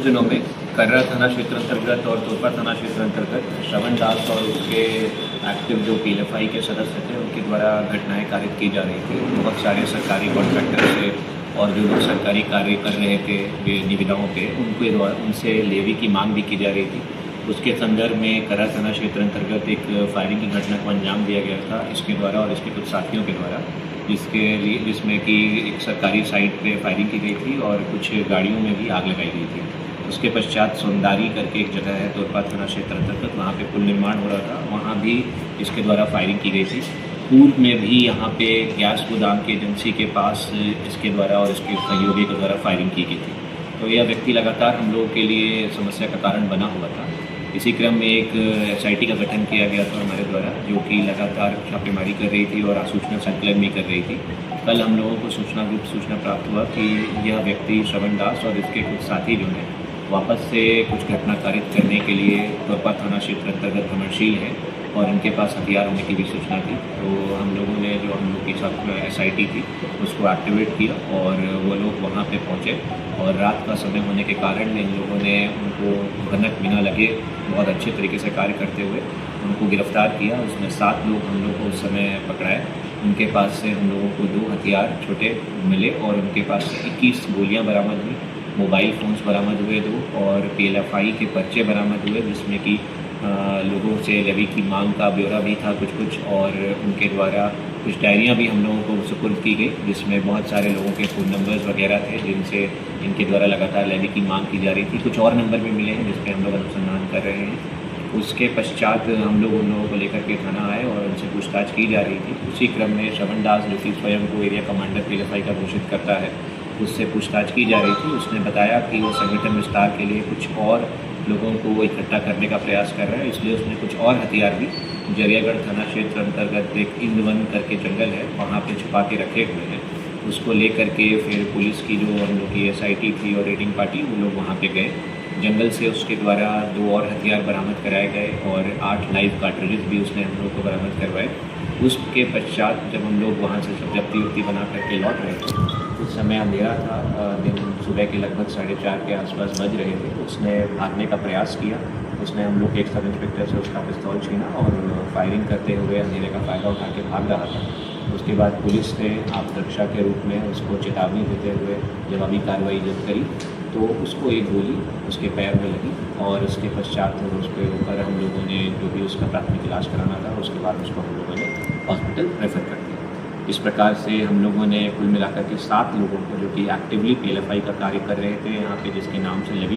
दिनों में कर्रा थाना क्षेत्र अंतर्गत और तोरपा थाना क्षेत्र अंतर्गत श्रवण दास और उसके एक्टिव जो पीएलएफआई के सदस्य थे उनके द्वारा घटनाएं कारित की जा रही थी। बहुत सारे सरकारी कॉन्ट्रैक्टर से और जो लोग सरकारी कार्य कर रहे थे निविदाओं पे उनके द्वारा उनसे लेवी की मांग भी की जा रही थी। उसके संदर्भ में कर्रा थाना क्षेत्र अंतर्गत एक फायरिंग की घटना को अंजाम दिया गया था इसके द्वारा और इसके कुछ साथियों के द्वारा, जिसमें कि एक सरकारी साइट पे फायरिंग की गई थी और कुछ गाड़ियों में भी आग लगाई गई थी। उसके पश्चात सोनदारी करके एक जगह है तोरपा थाना क्षेत्र अंतर्गत, वहाँ पे पुल निर्माण हो रहा था, वहाँ भी इसके द्वारा फायरिंग की गई थी। पूर्व में भी यहाँ पे गैस गोदाम की एजेंसी के पास इसके द्वारा और इसके सहयोगी के द्वारा फायरिंग की गई थी। तो यह व्यक्ति लगातार हम लोगों के लिए समस्या का कारण बना हुआ था। इसी क्रम में एक SIT का गठन किया गया था हमारे द्वारा, जो कि लगातार छापेमारी कर रही थी और सूचना संकलन भी कर रही थी। कल हम लोगों को सूचना प्राप्त हुआ कि यह व्यक्ति श्रवण दास और इसके कुछ साथी जो हैं वापस से कुछ घटना कारित करने के लिए तोरपा थाना क्षेत्र अंतर्गत भ्रमणशील है और इनके पास हथियार होने की भी सूचना थी। तो हम लोगों ने जो हम लोग के साथ SIT थी उसको एक्टिवेट किया और वो लोग वहाँ पे पहुँचे और रात का समय होने के कारण इन लोगों ने उनको भनक बिना लगे बहुत अच्छे तरीके से कार्य करते हुए उनको गिरफ्तार किया। उसमें 7 लोग हम लोग को उस समय पकड़ाए। उनके पास से हम लोगों को 2 हथियार छोटे मिले और उनके पास से 21 गोलियाँ बरामद हुई, मोबाइल फ़ोन्स बरामद हुए 2 और PLFI के पर्चे बरामद हुए, जिसमें कि लोगों से लेवी की मांग का ब्यौरा भी था कुछ और उनके द्वारा कुछ डायरियाँ भी हम लोगों को सुपुर्द की गई, जिसमें बहुत सारे लोगों के फ़ोन नंबर्स वगैरह थे जिनसे इनके द्वारा लगातार लेवी की मांग की जा रही थी। कुछ और नंबर भी मिले हैं जिस पर हम लोग अनुसंधान कर रहे हैं। उसके पश्चात हम लोग उन लोगों को लेकर के थाना आए और उनसे पूछताछ की जा रही थी। उसी क्रम में श्रवण दास, जो कि स्वयं को एरिया कमांडर PLFI का घोषित करता है, उससे पूछताछ की जा रही थी। उसने बताया कि वो संगठन विस्तार के लिए कुछ और लोगों को इकट्ठा करने का प्रयास कर रहा है, इसलिए उसने कुछ और हथियार भी जरियागढ़ थाना क्षेत्र अंतर्गत एक इंद्रवन करके जंगल है वहाँ पे छुपा के रखे हुए हैं। उसको लेकर के फिर पुलिस की जो हम लोग की SIT थी और रेडिंग पार्टी, वो लोग वहाँ पे गए। जंगल से उसके द्वारा 2 और हथियार बरामद कराए गए और 8 लाइव कार्ट्रिजेस भी उसने हम लोग को बरामद करवाए। उसके पश्चात जब हम लोग वहाँ से सब जब्ती बना करके लौट रहे थे, उस समय अंधेरा था, दिन सुबह के लगभग 4:30 के आसपास बज रहे थे। उसने भागने का प्रयास किया। उसने हम लोग के एक सब इंस्पेक्टर से उसका पिस्तौल छीना और फायरिंग करते हुए अंधेरे का फ़ायदा उठा के भाग रहा था। उसके बाद पुलिस ने आत्मरक्षा के रूप में उसको चेतावनी देते हुए जवाबी कार्रवाई जब करी तो उसको एक गोली उसके पैर में लगी और उसके पश्चात उसके ऊपर हम लोगों ने जो भी उसका प्राथमिक इलाज कराना था, उसके बाद उसको हम लोगों ने हॉस्पिटल रेफ़र कर दिया। इस प्रकार से हम लोगों ने कुल मिलाकर के 7 लोगों को, जो कि एक्टिवली PLFI का कार्य कर रहे थे यहाँ पे, जिसके नाम से लेवी